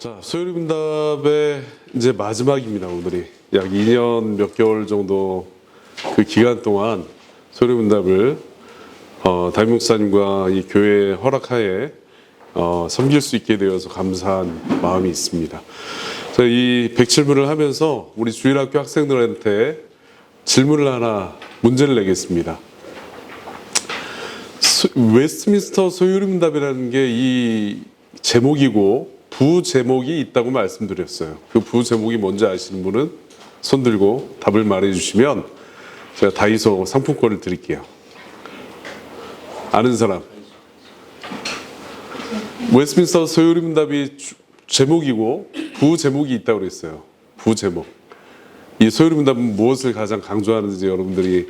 자, 소요리문답의 이제 마지막입니다. 오늘이 약 2년 몇 개월 정도 그 기간 동안 소요리문답을 담임 목사님과 이 교회 허락하에 섬길 수 있게 되어서 감사한 마음이 있습니다. 자, 이 100질문을 하면서 우리 주일학교 학생들한테 질문을 하나 문제를 내겠습니다. 웨스트민스터 소요리문답이라는 게 이 제목이고 부제목이 있다고 말씀드렸어요. 그 부제목이 뭔지 아시는 분은 손 들고 답을 말해 주시면 제가 다이소 상품권을 드릴게요. 아는 사람? 웨스트민스터 소요리문답이 제목이고 부제목이 있다고 그랬어요. 부제목. 이 소요리문답은 무엇을 가장 강조하는지 여러분들이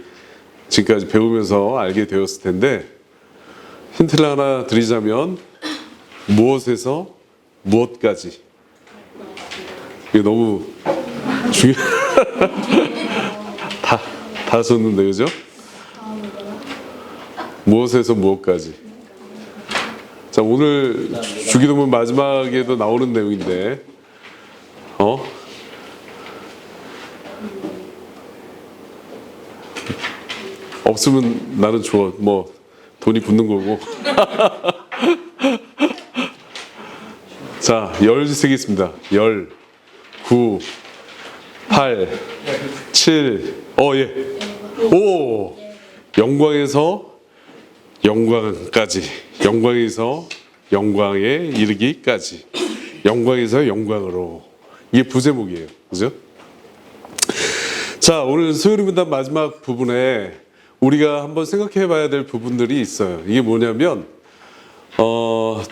지금까지 배우면서 알게 되었을 텐데 힌트를 하나 드리자면 무엇에서 무엇까지. 이게 너무 다 썼는데, 그죠? 무엇에서 무엇까지. 자, 오늘 주기도문 마지막에도 나오는 내용인데, 없으면 나는 좋아. 뭐, 돈이 굳는 거고. 자, 10 세겠습니다. 10, 9, 8, 7, 예. 5. 영광에서 영광까지. 영광에서 영광에 이르기까지. 영광에서 영광으로. 이게 부제목이에요. 그죠? 자, 오늘 소요리문답 마지막 부분에 우리가 한번 생각해 봐야 될 부분들이 있어요. 이게 뭐냐면,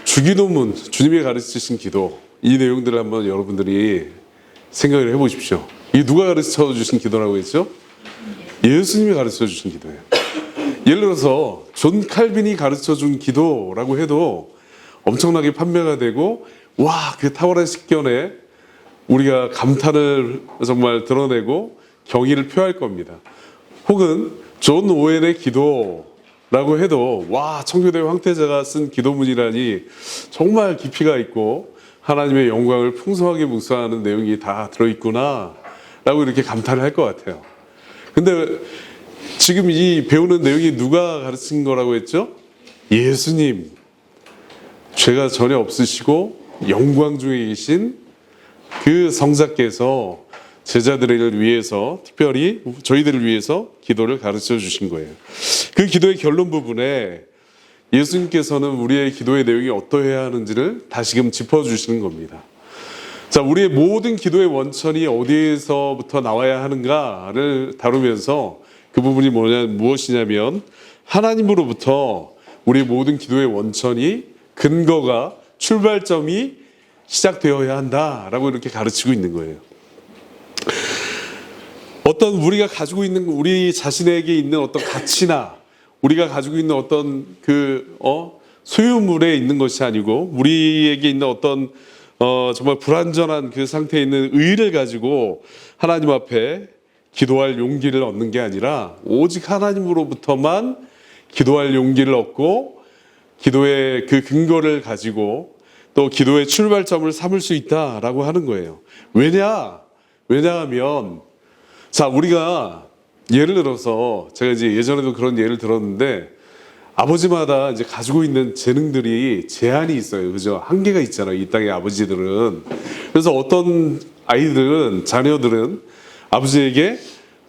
주기도문, 주님이 가르치신 기도, 이 내용들을 한번 여러분들이 생각을 해보십시오. 이게 누가 가르쳐 주신 기도라고 했죠? 예수님이 가르쳐 주신 기도예요. 예를 들어서 존 칼빈이 가르쳐 준 기도라고 해도 엄청나게 판매가 되고, 와, 그 탁월한 식견에 우리가 감탄을 정말 드러내고 경의를 표할 겁니다. 혹은 존 오웬의 기도라고 해도 와, 청교대 황태자가 쓴 기도문이라니 정말 깊이가 있고 하나님의 영광을 풍성하게 묵상하는 내용이 다 들어있구나 라고 이렇게 감탄을 할 것 같아요. 근데 지금 이 배우는 내용이 누가 가르친 거라고 했죠? 예수님, 죄가 전혀 없으시고 영광 중에 계신 그 성자께서 제자들을 위해서, 특별히 저희들을 위해서 기도를 가르쳐 주신 거예요. 그 기도의 결론 부분에 예수님께서는 우리의 기도의 내용이 어떠해야 하는지를 다시금 짚어주시는 겁니다. 자, 우리의 모든 기도의 원천이 어디에서부터 나와야 하는가를 다루면서 그 부분이 무엇이냐면 하나님으로부터 우리의 모든 기도의 원천이, 근거가, 출발점이 시작되어야 한다라고 이렇게 가르치고 있는 거예요. 어떤 우리가 가지고 있는, 우리 자신에게 있는 어떤 가치나 우리가 가지고 있는 어떤 소유물에 있는 것이 아니고 우리에게 있는 어떤 정말 불완전한 그 상태에 있는 의의를 가지고 하나님 앞에 기도할 용기를 얻는 게 아니라 오직 하나님으로부터만 기도할 용기를 얻고 기도의 그 근거를 가지고 또 기도의 출발점을 삼을 수 있다라고 하는 거예요. 왜냐하면 자, 우리가 예를 들어서 제가 이제 예전에도 그런 예를 들었는데 아버지마다 이제 가지고 있는 재능들이 제한이 있어요. 그죠? 한계가 있잖아요. 이 땅의 아버지들은. 그래서 어떤 아이들은, 자녀들은 아버지에게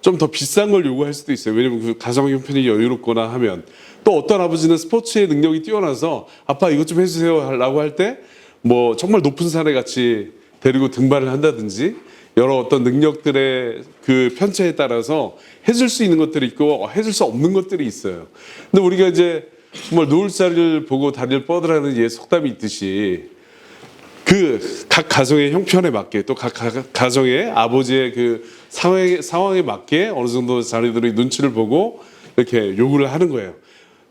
좀 더 비싼 걸 요구할 수도 있어요. 왜냐면 그 가정 형편이 여유롭거나 하면. 또 어떤 아버지는 스포츠의 능력이 뛰어나서 아빠 이것 좀 해주세요 라고 할 때 뭐 정말 높은 산에 같이 데리고 등반을 한다든지 여러 어떤 능력들의 그 편차에 따라서 해줄 수 있는 것들이 있고 해줄 수 없는 것들이 있어요. 근데 우리가 이제 정말 노을 자리를 보고 다리를 뻗으라는 예 속담이 있듯이 그 각 가정의 형편에 맞게 또 각 가정의 아버지의 그 상황에 맞게 어느 정도 자녀들의 눈치를 보고 이렇게 요구를 하는 거예요.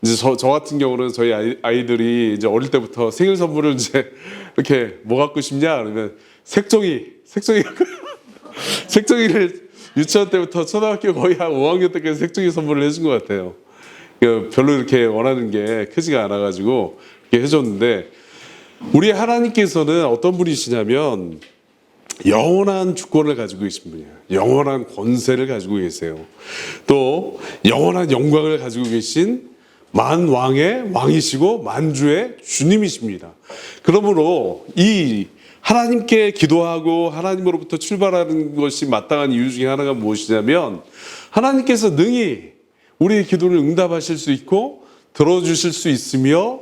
이제 저 같은 경우는 저희 아이들이 이제 어릴 때부터 생일 선물을 이제 이렇게 뭐 갖고 싶냐 그러면 색종이를 유치원 때부터 초등학교 거의 한 5학년 때까지 색종이 선물을 해준 것 같아요. 별로 이렇게 원하는 게 크지가 않아가지고 이렇게 해줬는데 우리 하나님께서는 어떤 분이시냐면 영원한 주권을 가지고 계신 분이에요. 영원한 권세를 가지고 계세요. 또 영원한 영광을 가지고 계신 만왕의 왕이시고 만주의 주님이십니다. 그러므로 이 하나님께 기도하고 하나님으로부터 출발하는 것이 마땅한 이유 중에 하나가 무엇이냐면 하나님께서 능히 우리의 기도를 응답하실 수 있고 들어주실 수 있으며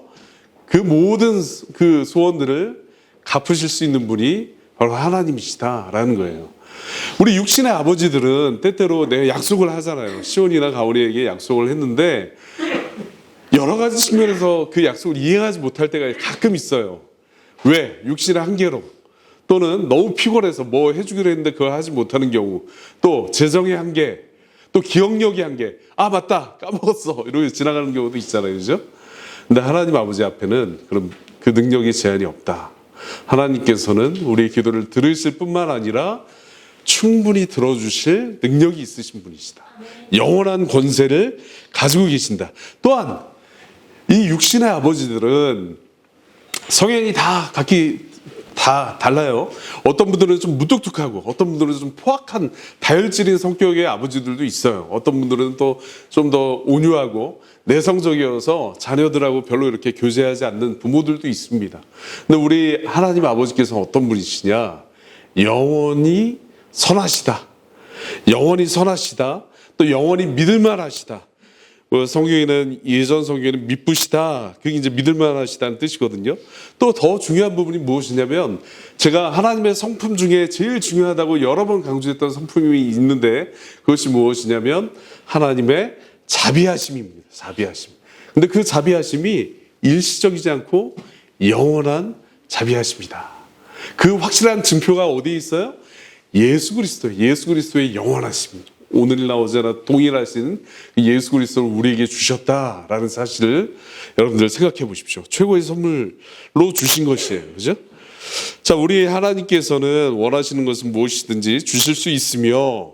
그 모든 그 소원들을 갚으실 수 있는 분이 바로 하나님이시다라는 거예요. 우리 육신의 아버지들은 때때로 내가 약속을 하잖아요. 시온이나 가온이에게 약속을 했는데 여러 가지 측면에서 그 약속을 이행하지 못할 때가 가끔 있어요. 왜? 육신의 한계로, 또는 너무 피곤해서 뭐 해주기로 했는데 그걸 하지 못하는 경우, 또 재정의 한계, 또 기억력의 한계, 아 맞다 까먹었어 이러고 지나가는 경우도 있잖아요. 그죠? 근데 하나님 아버지 앞에는 그럼 그 능력의 제한이 없다. 하나님께서는 우리의 기도를 들으실 뿐만 아니라 충분히 들어주실 능력이 있으신 분이시다. 영원한 권세를 가지고 계신다. 또한 이 육신의 아버지들은 성향이 다 각기 다 달라요. 어떤 분들은 좀 무뚝뚝하고 어떤 분들은 좀 포악한 다혈질인 성격의 아버지들도 있어요. 어떤 분들은 또 좀 더 온유하고 내성적이어서 자녀들하고 별로 이렇게 교제하지 않는 부모들도 있습니다. 근데 우리 하나님 아버지께서 어떤 분이시냐? 영원히 선하시다. 영원히 선하시다. 또 영원히 믿을만하시다. 성경에는 예전 성경에는 믿부시다. 그게 이제 믿을만하시다는 뜻이거든요. 또 더 중요한 부분이 무엇이냐면 제가 하나님의 성품 중에 제일 중요하다고 여러 번 강조했던 성품이 있는데 그것이 무엇이냐면 하나님의 자비하심입니다. 자비하심. 근데 그 자비하심이 일시적이지 않고 영원한 자비하심이다. 그 확실한 증표가 어디에 있어요? 예수 그리스도, 예수 그리스도의 영원하심. 오늘 나오잖아 동일하신 예수 그리스도를 우리에게 주셨다라는 사실을 여러분들 생각해 보십시오. 최고의 선물로 주신 것이에요. 그죠? 자, 우리 하나님께서는 원하시는 것은 무엇이든지 주실 수 있으며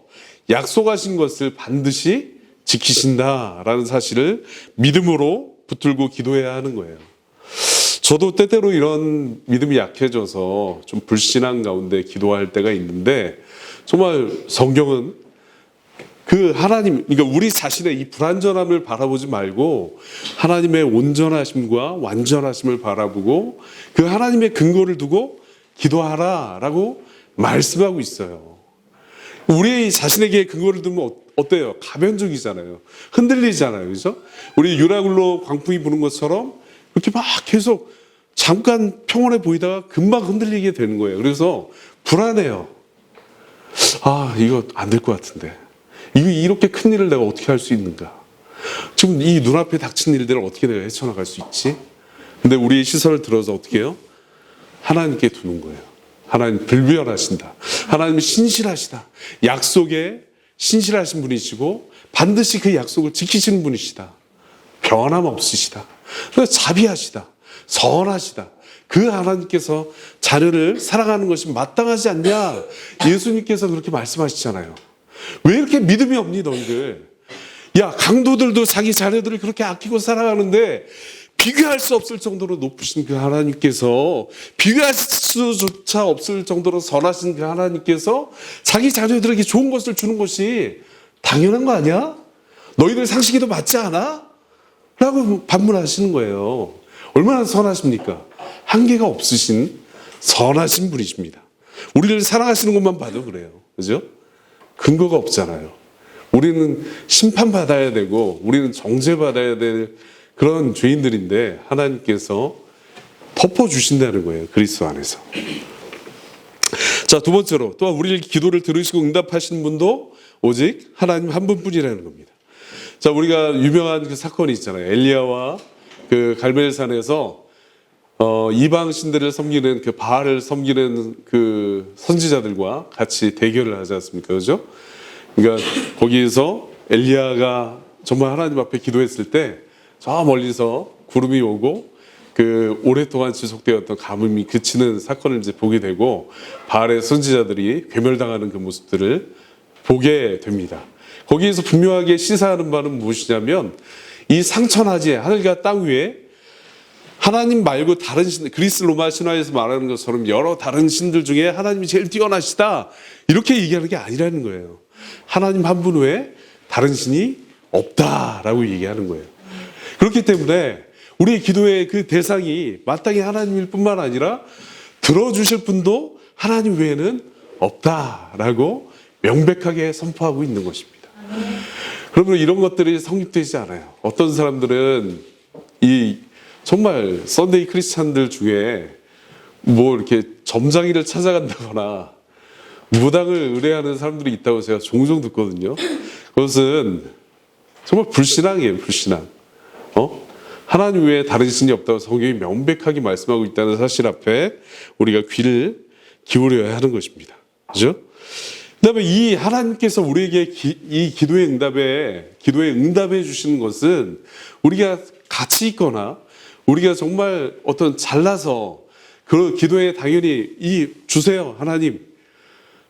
약속하신 것을 반드시 지키신다라는 사실을 믿음으로 붙들고 기도해야 하는 거예요. 저도 때때로 이런 믿음이 약해져서 좀 불신앙 가운데 기도할 때가 있는데 정말 성경은 그 하나님, 그러니까 우리 자신의 이 불완전함을 바라보지 말고 하나님의 온전하심과 완전하심을 바라보고 그 하나님의 근거를 두고 기도하라라고 말씀하고 있어요. 우리 자신에게 근거를 두면 어때요? 가변적이잖아요. 흔들리잖아요. 그죠? 우리 유라굴로 광풍이 부는 것처럼 이렇게 막 계속 잠깐 평온해 보이다가 금방 흔들리게 되는 거예요. 그래서 불안해요. 아, 이거 안 될 것 같은데. 이렇게 큰 일을 내가 어떻게 할 수 있는가? 지금 이 눈앞에 닥친 일들을 어떻게 내가 헤쳐나갈 수 있지? 근데 우리의 시선을 들어서 어떻게 해요? 하나님께 두는 거예요. 하나님 불변하신다. 하나님 신실하시다. 약속에 신실하신 분이시고 반드시 그 약속을 지키시는 분이시다. 변함없으시다. 그래서 자비하시다. 선하시다. 그 하나님께서 자녀를 사랑하는 것이 마땅하지 않냐? 예수님께서 그렇게 말씀하시잖아요. 왜 이렇게 믿음이 없니 너희들? 야, 강도들도 자기 자녀들을 그렇게 아끼고 사랑하는데 비교할 수 없을 정도로 높으신 그 하나님께서, 비교할 수조차 없을 정도로 선하신 그 하나님께서 자기 자녀들에게 좋은 것을 주는 것이 당연한 거 아니야? 너희들 상식에도 맞지 않아? 라고 반문하시는 거예요. 얼마나 선하십니까? 한계가 없으신 선하신 분이십니다. 우리를 사랑하시는 것만 봐도 그래요. 그죠? 근거가 없잖아요. 우리는 심판받아야 되고 우리는 정죄받아야 될 그런 죄인들인데 하나님께서 덮어주신다는 거예요. 그리스도 안에서. 자, 두 번째로 또한 우리를 기도를 들으시고 응답하시는 분도 오직 하나님 한 분뿐이라는 겁니다. 자, 우리가 유명한 그 사건이 있잖아요. 엘리야와 그 갈멜산에서 이방 신들을 섬기는 그 바알을 섬기는 그 선지자들과 같이 대결을 하지 않습니까? 그죠? 그러니까 거기에서 엘리야가 정말 하나님 앞에 기도했을 때 저 멀리서 구름이 오고 그 오랫동안 지속되었던 가뭄이 그치는 사건을 이제 보게 되고 바알의 선지자들이 괴멸당하는 그 모습들을 보게 됩니다. 거기에서 분명하게 시사하는 바는 무엇이냐면 이 상천하지 하늘과 땅 위에 하나님 말고 다른 신, 그리스 로마 신화에서 말하는 것처럼 여러 다른 신들 중에 하나님이 제일 뛰어나시다 이렇게 얘기하는 게 아니라는 거예요. 하나님 한 분 외에 다른 신이 없다라고 얘기하는 거예요. 그렇기 때문에 우리의 기도의 그 대상이 마땅히 하나님일 뿐만 아니라 들어주실 분도 하나님 외에는 없다라고 명백하게 선포하고 있는 것입니다. 그러면 이런 것들이 성립되지 않아요. 어떤 사람들은 이 정말 썬데이 크리스찬들 중에 뭐 이렇게 점장이를 찾아간다거나 무당을 의뢰하는 사람들이 있다고 제가 종종 듣거든요. 그것은 정말 불신앙이에요, 불신앙. 하나님 외에 다른 신이 없다고 성경이 명백하게 말씀하고 있다는 사실 앞에 우리가 귀를 기울여야 하는 것입니다. 그죠? 그 다음에 이 하나님께서 우리에게 이 기도의 응답해 주시는 것은 우리가 가치 있거나 우리가 정말 어떤 잘나서 그 기도에 당연히 주세요. 하나님,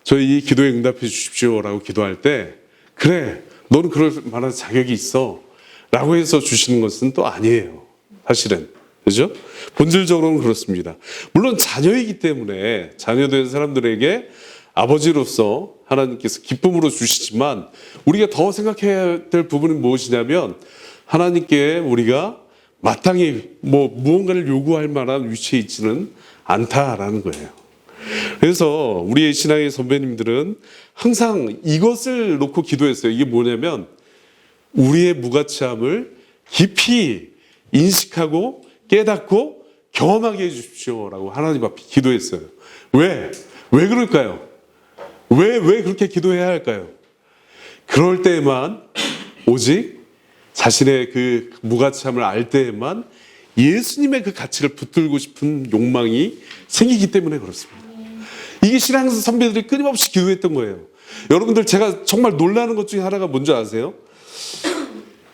저희 이 기도에 응답해 주십시오. 라고 기도할 때, 그래, 너는 그럴 만한 자격이 있어. 라고 해서 주시는 것은 또 아니에요. 사실은. 그죠? 본질적으로는 그렇습니다. 물론 자녀이기 때문에 자녀된 사람들에게 아버지로서 하나님께서 기쁨으로 주시지만 우리가 더 생각해야 될 부분은 무엇이냐면 하나님께 우리가 마땅히 무언가를 요구할 만한 위치에 있지는 않다라는 거예요. 그래서 우리의 신앙의 선배님들은 항상 이것을 놓고 기도했어요. 이게 뭐냐면 우리의 무가치함을 깊이 인식하고 깨닫고 경험하게 해주십시오라고 하나님 앞에 기도했어요. 왜 그럴까요? 왜 그렇게 기도해야 할까요? 그럴 때에만 오직 자신의 그 무가치함을 알 때에만 예수님의 그 가치를 붙들고 싶은 욕망이 생기기 때문에 그렇습니다. 이게 신앙 선배들이 끊임없이 기도했던 거예요. 여러분들 제가 정말 놀라는 것 중에 하나가 뭔지 아세요?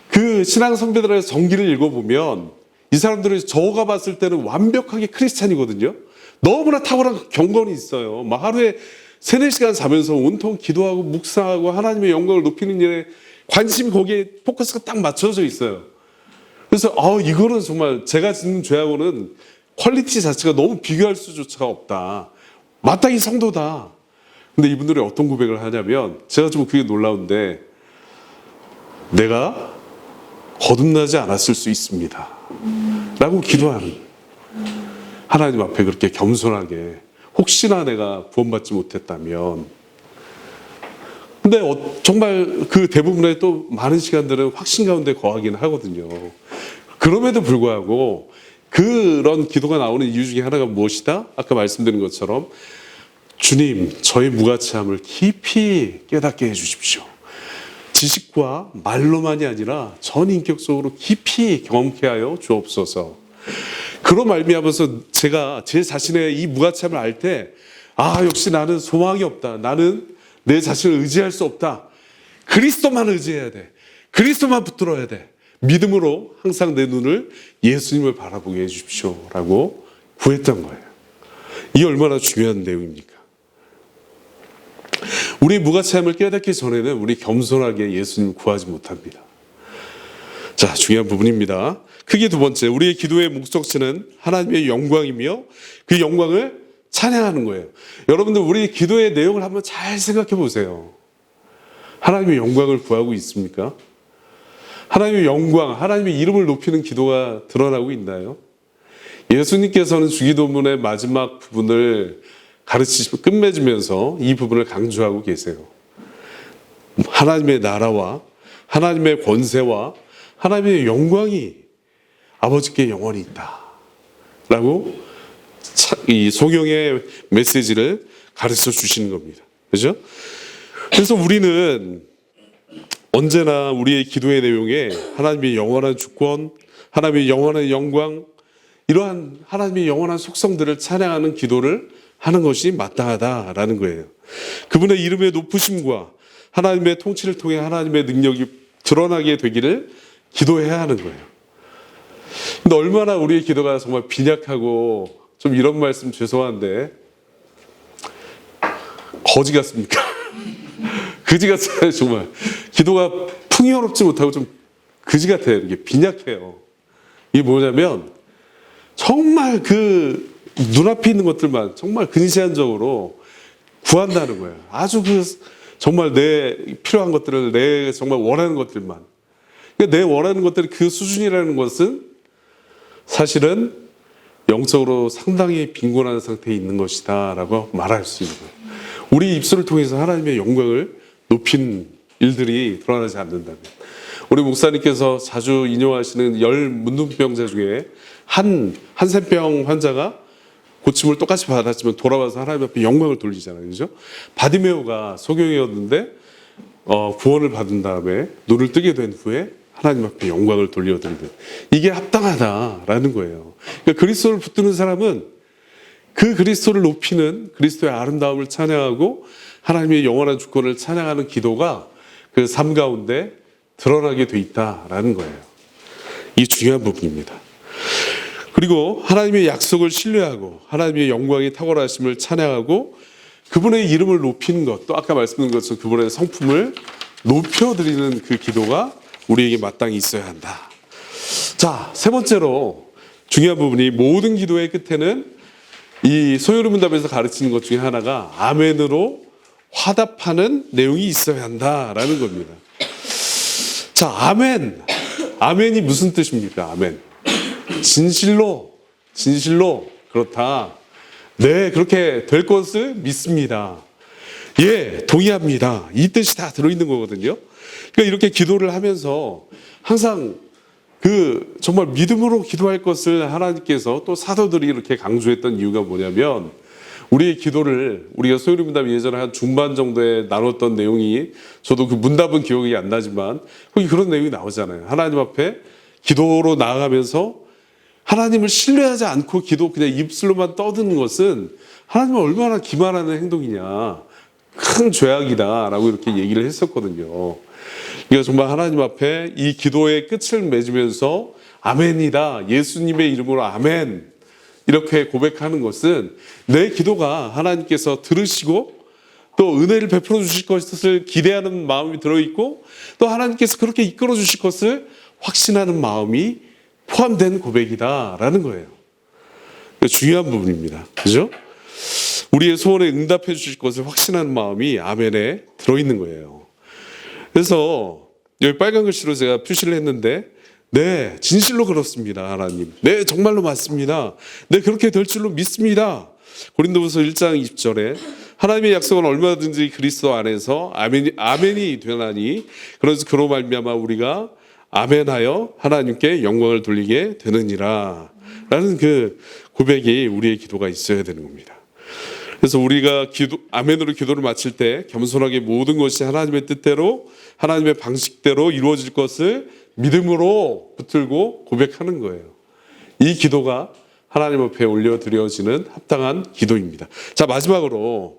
그 신앙 선배들의 전기를 읽어보면 이 사람들은 저가 봤을 때는 완벽하게 크리스찬이거든요. 너무나 탁월한 경건이 있어요. 막 하루에 3-4시간 자면서 온통 기도하고 묵상하고 하나님의 영광을 높이는 일에 관심이 거기에 포커스가 딱 맞춰져 있어요. 그래서 이거는 정말 제가 짓는 죄하고는 퀄리티 자체가 너무 비교할 수조차가 없다. 마땅히 성도다. 근데 이분들이 어떤 고백을 하냐면 제가 좀 그게 놀라운데 내가 거듭나지 않았을 수 있습니다. 라고 기도하는 하나님 앞에 그렇게 겸손하게 혹시나 내가 구원받지 못했다면 근데 정말 그 대부분의 또 많은 시간들은 확신 가운데 거하기는 하거든요. 그럼에도 불구하고 그런 기도가 나오는 이유 중에 하나가 무엇이다? 아까 말씀드린 것처럼 주님, 저의 무가치함을 깊이 깨닫게 해주십시오. 지식과 말로만이 아니라 전인격적으로 깊이 경험케 하여 주옵소서. 그로 말미암아서 제가 제 자신의 이 무가치함을 알 때 역시 나는 소망이 없다. 나는 내 자신을 의지할 수 없다. 그리스도만 의지해야 돼. 그리스도만 붙들어야 돼. 믿음으로 항상 내 눈을 예수님을 바라보게 해주십시오. 라고 구했던 거예요. 이게 얼마나 중요한 내용입니까? 우리의 무가치함을 깨닫기 전에는 우리 겸손하게 예수님을 구하지 못합니다. 자, 중요한 부분입니다. 크게 두 번째, 우리의 기도의 목적지는 하나님의 영광이며 그 영광을 찬양하는 거예요. 여러분들 우리 기도의 내용을 한번 잘 생각해 보세요. 하나님의 영광을 구하고 있습니까? 하나님의 영광, 하나님의 이름을 높이는 기도가 드러나고 있나요? 예수님께서는 주기도문의 마지막 부분을 끝맺으면서 이 부분을 강조하고 계세요. 하나님의 나라와 하나님의 권세와 하나님의 영광이 아버지께 영원히 있다. 라고 이 성경의 메시지를 가르쳐 주시는 겁니다. 그죠? 그래서 우리는 언제나 우리의 기도의 내용에 하나님의 영원한 주권, 하나님의 영원한 영광, 이러한 하나님의 영원한 속성들을 찬양하는 기도를 하는 것이 마땅하다라는 거예요. 그분의 이름의 높으심과 하나님의 통치를 통해 하나님의 능력이 드러나게 되기를 기도해야 하는 거예요. 근데 얼마나 우리의 기도가 정말 빈약하고 좀 이런 말씀 죄송한데 거지 같습니까? 그지 같아요. 정말 기도가 풍요롭지 못하고 좀 그지 같아요. 이게 빈약해요. 이게 뭐냐면 정말 그 눈앞에 있는 것들만 정말 근시안적으로 구한다는 거예요. 아주 그 정말 내 필요한 것들을 내 정말 원하는 것들만. 그러니까 내 원하는 것들이 그 수준이라는 것은 사실은 영적으로 상당히 빈곤한 상태에 있는 것이다라고 말할 수 있는 거예요. 우리 입술을 통해서 하나님의 영광을 높이는 일들이 드러나지 않는다면, 우리 목사님께서 자주 인용하시는 10 문둥병자 중에 한센병 환자가 고침을 똑같이 받았지만 돌아와서 하나님 앞에 영광을 돌리잖아요. 그죠? 바디메오가 소경이었는데 구원을 받은 다음에 눈을 뜨게 된 후에 하나님 앞에 영광을 돌려드리는, 이게 합당하다라는 거예요. 그러니까 그리스도를 붙드는 사람은 그 그리스도를 높이는, 그리스도의 아름다움을 찬양하고 하나님의 영원한 주권을 찬양하는 기도가 그 삶 가운데 드러나게 돼 있다라는 거예요. 이 중요한 부분입니다. 그리고 하나님의 약속을 신뢰하고 하나님의 영광이 탁월하심을 찬양하고 그분의 이름을 높이는 것, 또 아까 말씀드린 것처럼 그분의 성품을 높여드리는 그 기도가 우리에게 마땅히 있어야 한다. 자, 세 번째로 중요한 부분이, 모든 기도의 끝에는 이 소요리문답에서 가르치는 것 중에 하나가 아멘으로 화답하는 내용이 있어야 한다라는 겁니다. 자, 아멘. 아멘이 무슨 뜻입니까? 아멘. 진실로 그렇다. 네, 그렇게 될 것을 믿습니다. 예, 동의합니다. 이 뜻이 다 들어있는 거거든요. 그러니까 이렇게 기도를 하면서 항상 그 정말 믿음으로 기도할 것을 하나님께서, 또 사도들이 이렇게 강조했던 이유가 뭐냐면, 우리의 기도를, 우리가 소요리 문답 예전에 한 중반 정도에 나눴던 내용이, 저도 그 문답은 기억이 안 나지만 거기 그런 내용이 나오잖아요. 하나님 앞에 기도로 나아가면서 하나님을 신뢰하지 않고 그냥 입술로만 떠드는 것은 하나님을 얼마나 기만하는 행동이냐, 큰 죄악이다라고 이렇게 얘기를 했었거든요. 그러니까 정말 하나님 앞에 이 기도의 끝을 맺으면서 아멘이다, 예수님의 이름으로 아멘, 이렇게 고백하는 것은 내 기도가 하나님께서 들으시고 또 은혜를 베풀어 주실 것을 기대하는 마음이 들어있고, 또 하나님께서 그렇게 이끌어 주실 것을 확신하는 마음이 포함된 고백이다라는 거예요. 중요한 부분입니다. 그죠? 우리의 소원에 응답해 주실 것을 확신하는 마음이 아멘에 들어있는 거예요. 그래서 여기 빨간 글씨로 제가 표시를 했는데, 네, 진실로 그렇습니다, 하나님. 네, 정말로 맞습니다. 네, 그렇게 될 줄로 믿습니다. 고린도후서 1장 20절에 하나님의 약속은 얼마든지 그리스도 안에서 아멘이 되나니, 그래서 그로 말미암아 우리가 아멘하여 하나님께 영광을 돌리게 되느니라 라는 그 고백이 우리의 기도가 있어야 되는 겁니다. 그래서 우리가 아멘으로 기도를 마칠 때 겸손하게 모든 것이 하나님의 뜻대로, 하나님의 방식대로 이루어질 것을 믿음으로 붙들고 고백하는 거예요. 이 기도가 하나님 앞에 올려드려지는 합당한 기도입니다. 자, 마지막으로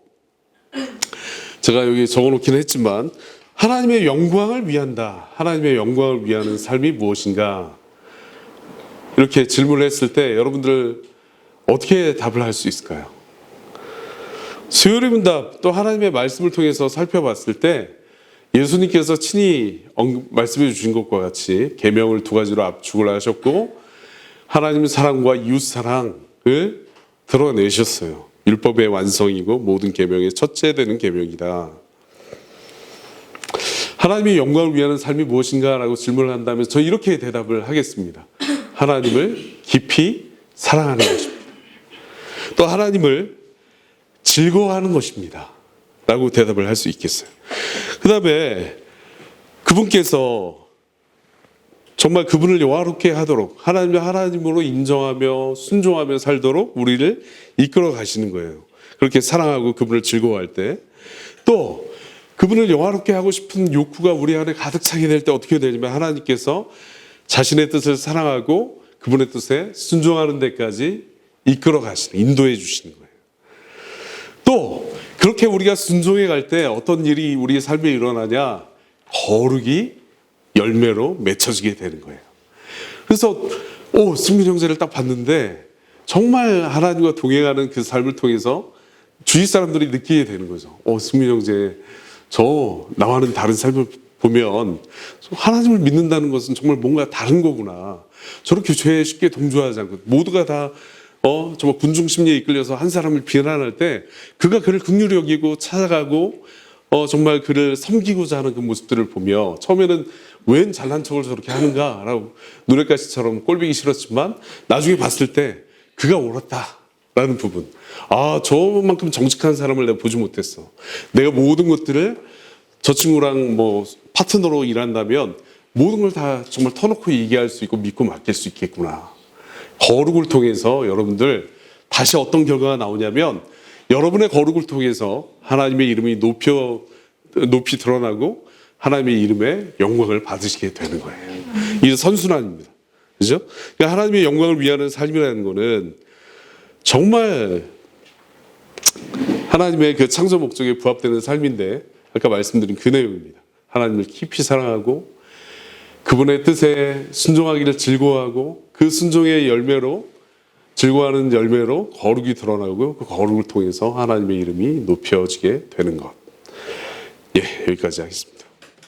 제가 여기 적어놓긴 했지만, 하나님의 영광을 위한다, 하나님의 영광을 위하는 삶이 무엇인가, 이렇게 질문을 했을 때 여러분들 어떻게 답을 할 수 있을까요? 수요일의 문답, 또 하나님의 말씀을 통해서 살펴봤을 때 예수님께서 친히 말씀해 주신 것과 같이 계명을 2가지로 압축을 하셨고, 하나님 사랑과 이웃 사랑을 드러내셨어요. 율법의 완성이고 모든 계명의 첫째 되는 계명이다. 하나님의 영광을 위하는 삶이 무엇인가라고 질문을 한다면 저 이렇게 대답을 하겠습니다. 하나님을 깊이 사랑하는 것입니다. 또 하나님을 즐거워하는 것입니다 라고 대답을 할 수 있겠어요. 그 다음에 그분께서 정말 그분을 영화롭게 하도록, 하나님을 하나님으로 인정하며 순종하며 살도록 우리를 이끌어 가시는 거예요. 그렇게 사랑하고 그분을 즐거워할 때, 또 그분을 영화롭게 하고 싶은 욕구가 우리 안에 가득 차게 될 때 어떻게 되냐면, 하나님께서 자신의 뜻을 사랑하고 그분의 뜻에 순종하는 데까지 이끌어 가시는, 인도해 주시는 거예요. 또 그렇게 우리가 순종해 갈 때 어떤 일이 우리의 삶에 일어나냐, 거룩이 열매로 맺혀지게 되는 거예요. 그래서 승민 형제를 딱 봤는데 정말 하나님과 동행하는 그 삶을 통해서 주위 사람들이 느끼게 되는 거죠. 승민 형제, 저 나와는 다른 삶을 보면 하나님을 믿는다는 것은 정말 뭔가 다른 거구나. 저렇게 죄에 쉽게 동조하지 않고 모두가 다 정말 군중 심리에 이끌려서 한 사람을 비난할 때 그가 그를 긍휼히 여기고 찾아가고 정말 그를 섬기고자 하는 그 모습들을 보며 처음에는 웬 잘난 척을 저렇게 하는가라고 누레가시처럼 꼴보기 싫었지만 나중에 봤을 때 그가 옳았다라는 부분. 아, 저만큼 정직한 사람을 내가 보지 못했어. 내가 모든 것들을 저 친구랑 뭐 파트너로 일한다면 모든 걸 다 정말 터놓고 얘기할 수 있고 믿고 맡길 수 있겠구나. 거룩을 통해서 여러분들 다시 어떤 결과가 나오냐면 여러분의 거룩을 통해서 하나님의 이름이 높이 드러나고 하나님의 이름의 영광을 받으시게 되는 거예요. 이게 선순환입니다. 그죠? 그러니까 하나님의 영광을 위하는 삶이라는 거는 정말 하나님의 그 창조 목적에 부합되는 삶인데 아까 말씀드린 그 내용입니다. 하나님을 깊이 사랑하고 그분의 뜻에 순종하기를 즐거워하고 그 순종의 열매로 즐거워하는 열매로 거룩이 드러나고 그 거룩을 통해서 하나님의 이름이 높여지게 되는 것. 예, 여기까지 하겠습니다.